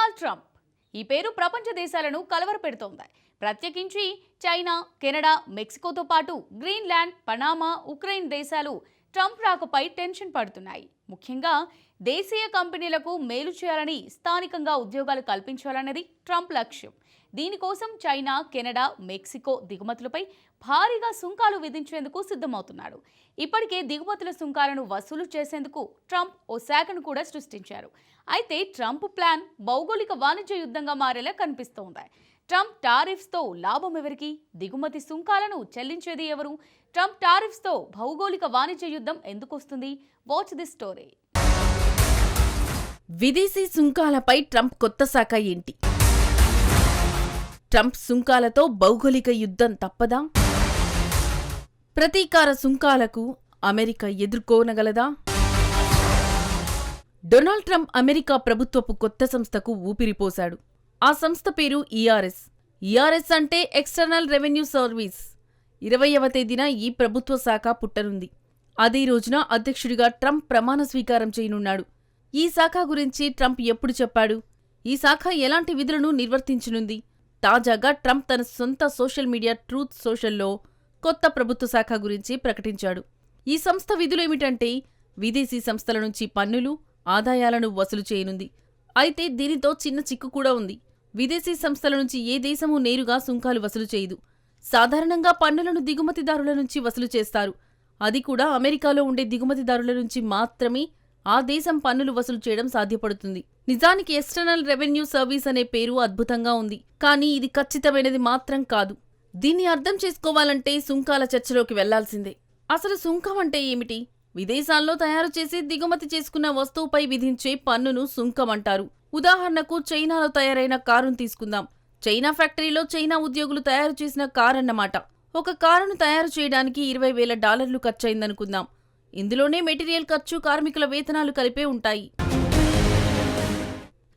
Donald Trump ఈ పేరు ప్రపంచ దేశాలను కలవరపెడుతోంది. ప్రత్యేకించి చైనా, కెనడా, మెక్సికోతో పాటు గ్రీన్లాండ్, పనామా, ఉక్రెయిన్ దేశాలు ట్రంప్ రాకపై టెన్షన్ పడుతున్నాయి. ముఖ్యంగా దేశీయ కంపెనీలకు మేలు చేయాలని, స్థానికంగా ఉద్యోగాలు కల్పించాలన్నది ట్రంప్ లక్ష్యం. దీనికోసం చైనా, కెనడా, మెక్సికో దిగుమతులపై భారీగా సుంకాలు విధించేందుకు సిద్ధమవుతున్నాడు. ఇప్పటికే దిగుమతుల సుంకాలను వసూలు చేసేందుకు ట్రంప్ ఓ శాఖను కూడా సృష్టించారు. అయితే ట్రంప్ ప్లాన్ భౌగోళిక వాణిజ్య యుద్ధంగా మారేలా కనిపిస్తోంది. ట్రంప్ టారిఫ్స్తో లాభం ఎవరికి? దిగుమతి సుంకాలను చెల్లించేది ఎవరు? ట్రంప్ టారిఫ్స్తో భౌగోళిక వాణిజ్య యుద్ధం ఎందుకు వస్తుంది? Watch this story. విదేశీ సుంకాలపై ట్రంప్ కొత్త శాఖ ఏంటి? ట్రంప్ సుంకాలతో భౌగోళిక యుద్ధం తప్పదా? ప్రతీకార సుంకాలకు అమెరికా ఎదుర్కోనగలదా? డొనాల్డ్ ట్రంప్ అమెరికా ప్రభుత్వపు కొత్త సంస్థకు ఊపిరిపోశాడు. ఆ సంస్థ పేరు ఈఆర్ఎస్. ఈఆర్ఎస్ అంటే ఎక్స్టర్నల్ రెవెన్యూ సర్వీస్. 20వ తేదీన ఈ ప్రభుత్వ శాఖ పుట్టనుంది. అదే రోజున అధ్యక్షుడిగా ట్రంప్ ప్రమాణ స్వీకారం చేయనున్నాడు. ఈ శాఖ గురించి ట్రంప్ ఎప్పుడు చెప్పాడు? ఈ శాఖ ఎలాంటి విధులను నిర్వర్తించనుంది? తాజాగా ట్రంప్ తన సొంత సోషల్ మీడియా ట్రూత్ సోషల్లో కొత్త ప్రభుత్వ శాఖ గురించి ప్రకటించాడు. ఈ సంస్థ విధులేమిటంటే విదేశీ సంస్థల నుంచి పన్నులు, ఆదాయాలను వసూలు చేయనుంది. అయితే దీనితో చిన్న చిక్కు కూడా ఉంది. విదేశీ సంస్థల నుంచి ఏ దేశమూ నేరుగా సుంకాలు వసూలు చేయదు. సాధారణంగా పన్నులను దిగుమతిదారుల నుంచి వసూలు చేస్తారు. అది కూడా అమెరికాలో ఉండే దిగుమతిదారుల నుంచి మాత్రమే ఆ దేశం పన్నులు వసూలు చేయడం సాధ్యపడుతుంది. నిజానికి ఎక్స్టర్నల్ రెవెన్యూ సర్వీస్ అనే పేరు అద్భుతంగా ఉంది, కానీ ఇది ఖచ్చితమైనది మాత్రం కాదు. దీన్ని అర్థం చేసుకోవాలంటే సుంకాల చర్చలోకి వెళ్లాల్సిందే. అసలు సుంకం అంటే ఏమిటి? విదేశాల్లో తయారు చేసి దిగుమతి చేసుకున్న వస్తువుపై విధించే పన్నును సుంకం అంటారు. ఉదాహరణకు చైనాలో తయారైన కారును తీసుకుందాం. చైనా ఫ్యాక్టరీలో చైనా ఉద్యోగులు తయారు చేసిన కారు అన్నమాట. ఒక కారును తయారు చేయడానికి $20,000 ఖర్చయిందనుకుందాం. ఇందులోనే మెటీరియల్ ఖర్చు, కార్మికుల వేతనాలు కలిపే ఉంటాయి.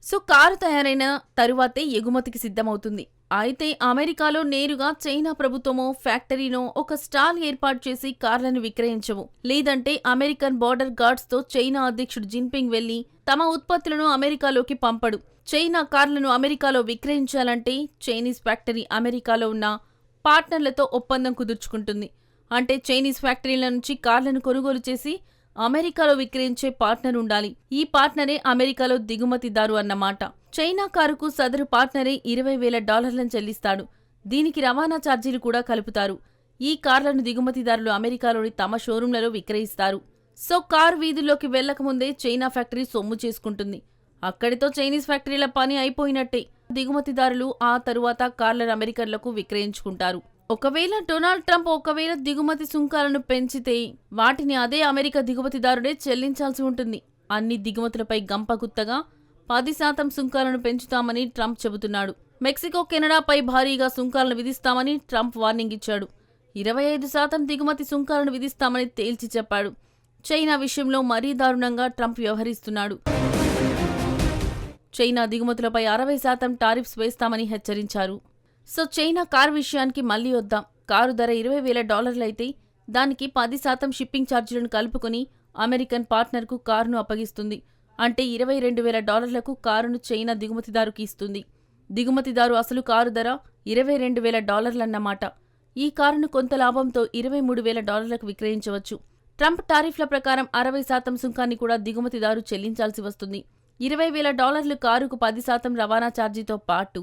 సో కారు తయారైన తరువాతే ఎగుమతికి సిద్ధమవుతుంది. అయితే అమెరికాలో నేరుగా చైనా ప్రభుత్వమో ఫ్యాక్టరీనో ఒక స్టాల్ ఏర్పాటు చేసి కార్లను విక్రయించవు. లేదంటే అమెరికన్ బార్డర్ గార్డ్స్తో చైనా అధ్యక్షుడు జిన్పింగ్ వెళ్లి తమ ఉత్పత్తులను అమెరికాలోకి పంపడు. చైనా కార్లను అమెరికాలో విక్రయించాలంటే చైనీస్ ఫ్యాక్టరీ అమెరికాలో ఉన్న పార్ట్నర్లతో ఒప్పందం కుదుర్చుకుంటుంది. అంటే చైనీస్ ఫ్యాక్టరీల నుంచి కార్లను కొనుగోలు చేసి అమెరికాలో విక్రయించే పార్ట్నర్ ఉండాలి. ఈ పార్ట్నరే అమెరికాలో దిగుమతిదారు అన్నమాట. చైనా కారుకు సదరు పార్ట్నరే $20,000 చెల్లిస్తాడు. దీనికి రవాణా ఛార్జీలు కూడా కలుపుతారు. ఈ కార్లను దిగుమతిదారులు అమెరికాలోని తమ షోరూంలలో విక్రయిస్తారు. సో కారు వీధుల్లోకి వెళ్లకముందే చైనా ఫ్యాక్టరీ సొమ్ము చేసుకుంటుంది. అక్కడితో చైనీస్ ఫ్యాక్టరీల పని అయిపోయినట్టే. దిగుమతిదారులు ఆ తరువాత కార్లను అమెరికన్లకు విక్రయించుకుంటారు. ఒకవేళ డొనాల్డ్ ట్రంప్ దిగుమతి సుంకాలను పెంచితే వాటిని అదే అమెరికా దిగుమతిదారుడే చెల్లించాల్సి ఉంటుంది. అన్ని దిగుమతులపై గంపగుత్తగా 10% సుంకాలను పెంచుతామని ట్రంప్ చెబుతున్నాడు. మెక్సికో, కెనడాపై భారీగా సుంకాలను విధిస్తామని ట్రంప్ వార్నింగ్ ఇచ్చాడు. 25% దిగుమతి సుంకాలను విధిస్తామని తేల్చి చెప్పాడు. చైనా విషయంలో మరీ దారుణంగా ట్రంప్ వ్యవహరిస్తున్నాడు. చైనా దిగుమతులపై 60% టారిఫ్స్ వేస్తామని హెచ్చరించారు. సో చైనా కారు విషయానికి మళ్లీ వద్దాం. కారు ధర $20,000 అయితే దానికి 10% షిప్పింగ్ ఛార్జీలను కలుపుకుని అమెరికన్ పార్ట్నర్కు కారును అప్పగిస్తుంది. అంటే $22,000కు కారును చైనా దిగుమతిదారుకి ఇస్తుంది. దిగుమతిదారు అసలు కారు ధర $22,000 అన్నమాట. ఈ కారును కొంత లాభంతో $23,000కు విక్రయించవచ్చు. ట్రంప్ టారిఫ్ల ప్రకారం 60% సుంకాన్ని కూడా దిగుమతిదారు చెల్లించాల్సి వస్తుంది. $20,000 కారుకు 10% రవాణా ఛార్జీతో పాటు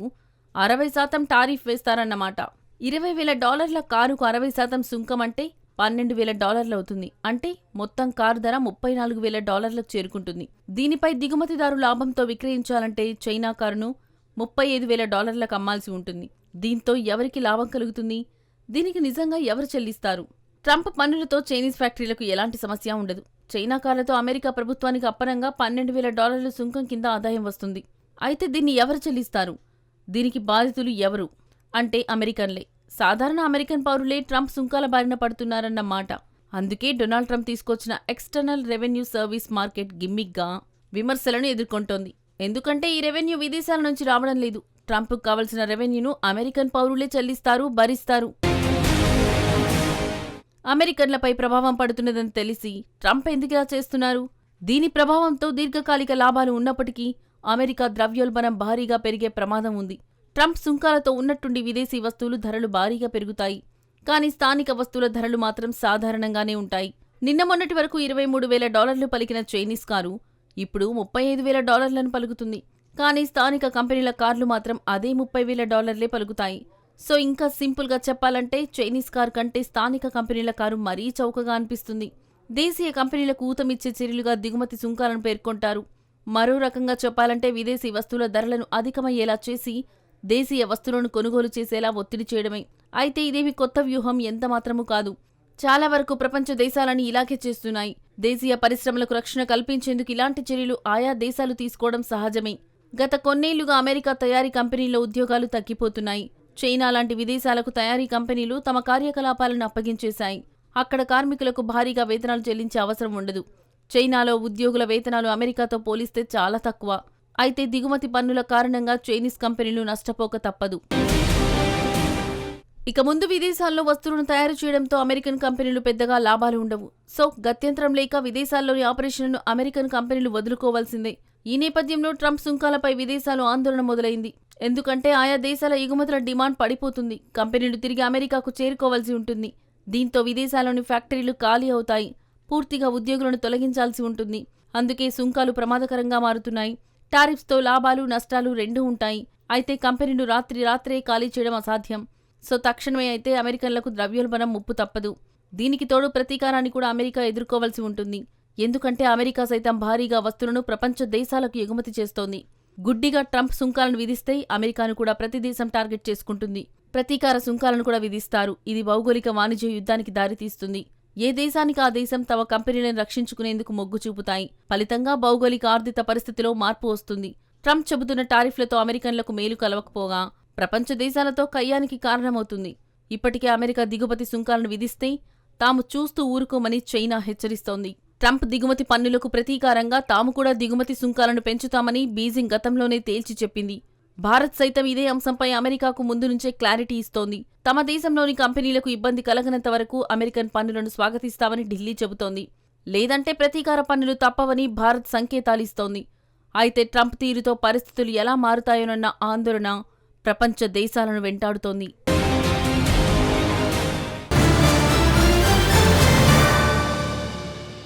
60% టారిఫ్ వేస్తారన్నమాట. $20,000 కారుకు 60% సుంకం అంటే $12,000 అవుతుంది. అంటే మొత్తం కారు ధర $34,000లకు చేరుకుంటుంది. దీనిపై దిగుమతిదారు లాభంతో విక్రయించాలంటే చైనా కారును $35,000లకు అమ్మాల్సి ఉంటుంది. దీంతో ఎవరికి లాభం కలుగుతుంది? దీనికి నిజంగా ఎవరు చెల్లిస్తారు? ట్రంప్ పన్నులతో చైనీస్ ఫ్యాక్టరీలకు ఎలాంటి సమస్య ఉండదు. చైనా కార్లతో అమెరికా ప్రభుత్వానికి అప్పనంగా $12,000 సుంకం కింద ఆదాయం వస్తుంది. అయితే దీన్ని ఎవరు చెల్లిస్తారు? దీనికి బాధితులు ఎవరు అంటే అమెరికన్లే. సాధారణ అమెరికన్ పౌరులే ట్రంప్ సుంకాల బారిన పడుతున్నారన్నమాట. అందుకే డొనాల్డ్ ట్రంప్ తీసుకొచ్చిన ఎక్స్టర్నల్ రెవెన్యూ సర్వీస్ మార్కెట్ గిమ్మిక్గా విమర్శలను ఎదుర్కొంటోంది. ఎందుకంటే ఈ రెవెన్యూ విదేశాల నుంచి రావడం లేదు. ట్రంప్కు కావలసిన రెవెన్యూను అమెరికన్ పౌరులే చెల్లిస్తారు, భరిస్తారు. అమెరికన్లపై ప్రభావం పడుతున్నదని తెలిసి ట్రంప్ ఎందుకిలా చేస్తున్నారు? దీని ప్రభావంతో దీర్ఘకాలిక లాభాలు ఉన్నప్పటికీ అమెరికా ద్రవ్యోల్బణం భారీగా పెరిగే ప్రమాదం ఉంది. ట్రంప్ సుంకాలతో ఉన్నట్టుండి విదేశీ వస్తువులు ధరలు భారీగా పెరుగుతాయి. కానీ స్థానిక వస్తువుల ధరలు మాత్రం సాధారణంగానే ఉంటాయి. నిన్న మొన్నటి వరకు $23,000 పలికిన చైనీస్ కారు ఇప్పుడు $35,000 పలుకుతుంది. కానీ స్థానిక కంపెనీల కార్లు మాత్రం అదే $30,000 పలుకుతాయి. సో ఇంకా సింపుల్గా చెప్పాలంటే చైనీస్ కార్ కంటే స్థానిక కంపెనీల కారు మరీ చౌకగా అనిపిస్తుంది. దేశీయ కంపెనీలకు ఊతమిచ్చే చర్యలుగా దిగుమతి సుంకాలను పేర్కొంటారు. మరో రకంగా చెప్పాలంటే విదేశీ వస్తువుల ధరలను అధికమయ్యేలా చేసి దేశీయ వస్తువులను కొనుగోలు చేసేలా ఒత్తిడి చేయడమే. అయితే ఇదేమి కొత్త వ్యూహం ఎంతమాత్రమూ కాదు. చాలా వరకు ప్రపంచ దేశాలని ఇలాగే చేస్తున్నాయి. దేశీయ పరిశ్రమలకు రక్షణ కల్పించేందుకు ఇలాంటి చర్యలు ఆయా దేశాలు తీసుకోవడం సహజమే. గత కొన్నేళ్లుగా అమెరికా తయారీ కంపెనీల్లో ఉద్యోగాలు తగ్గిపోతున్నాయి. చైనా లాంటి విదేశాలకు తయారీ కంపెనీలు తమ కార్యకలాపాలను అప్పగించేశాయి. అక్కడ కార్మికులకు భారీగా వేతనాలు చెల్లించే అవసరం ఉండదు. చైనాలో ఉద్యోగుల వేతనాలు అమెరికాతో పోలిస్తే చాలా తక్కువ. అయితే దిగుమతి పన్నుల కారణంగా చైనీస్ కంపెనీలు నష్టపోక తప్పదు. ఇక ముందు విదేశాల్లో వస్తువులను తయారు చేయడంతో అమెరికన్ కంపెనీలు పెద్దగా లాభాలు ఉండవు. సో గత్యంతరం లేక విదేశాల్లోని ఆపరేషన్లను అమెరికన్ కంపెనీలు వదులుకోవాల్సిందే. ఈ నేపథ్యంలో ట్రంప్ సుంకాలపై విదేశాలు ఆందోళన మొదలైంది. ఎందుకంటే ఆయా దేశాల ఎగుమతుల డిమాండ్ పడిపోతుంది. కంపెనీలు తిరిగి అమెరికాకు చేరుకోవాల్సి ఉంటుంది. దీంతో విదేశాల్లోని ఫ్యాక్టరీలు ఖాళీ అవుతాయి. పూర్తిగా ఉద్యోగులను తొలగించాల్సి ఉంటుంది. అందుకే సుంకాలు ప్రమాదకరంగా మారుతున్నాయి. టారిఫ్స్తో లాభాలు నష్టాలు రెండూ ఉంటాయి. అయితే కంపెనీలు రాత్రే ఖాళీ చేయడం అసాధ్యం. సో తక్షణమే అయితే అమెరికన్లకు ద్రవ్యోల్బణం ముప్పు తప్పదు. దీనికి తోడు ప్రతీకారాన్ని కూడా అమెరికా ఎదుర్కోవాల్సి ఉంటుంది. ఎందుకంటే అమెరికా సైతం భారీగా వస్తువులను ప్రపంచ దేశాలకు ఎగుమతి చేస్తోంది. గుడ్డిగా ట్రంప్ సుంకాలను విధిస్తే అమెరికాను కూడా ప్రతి దేశం టార్గెట్ చేసుకుంటుంది. ప్రతీకార సుంకాలను కూడా విధిస్తారు. ఇది భౌగోళిక వాణిజ్య యుద్ధానికి దారితీస్తుంది. ఏ దేశానికి ఆ దేశం తమ కంపెనీలను రక్షించుకునేందుకు మొగ్గు చూపుతాయి. ఫలితంగా భౌగోళిక ఆర్థిక పరిస్థితిలో మార్పు వస్తుంది. ట్రంప్ చెబుతున్న టారిఫ్లతో అమెరికన్లకు మేలు కలవకపోగా ప్రపంచ దేశాలతో కయ్యానికి కారణమవుతుంది. ఇప్పటికే అమెరికా దిగుమతి సుంకాలను విధిస్తే తాము చూస్తూ ఊరుకోమని చైనా హెచ్చరిస్తోంది. ట్రంప్ దిగుమతి పన్నులకు ప్రతీకారంగా తాము కూడా దిగుమతి సుంకాలను పెంచుతామని బీజింగ్ గతంలోనే తేల్చి చెప్పింది. భారత్ సైతం ఇదే అంశంపై అమెరికాకు ముందు నుంచే క్లారిటీ ఇస్తోంది. తమ దేశంలోని కంపెనీలకు ఇబ్బంది కలగనంత వరకు అమెరికన్ పన్నులను స్వాగతిస్తామని ఢిల్లీ చెబుతోంది. లేదంటే ప్రతీకార పన్నులు తప్పవని భారత్ సంకేతాలిస్తోంది. అయితే ట్రంప్ తీరుతో పరిస్థితులు ఎలా మారుతాయోనన్న ఆందోళన ప్రపంచ దేశాలను వెంటాడుతోంది.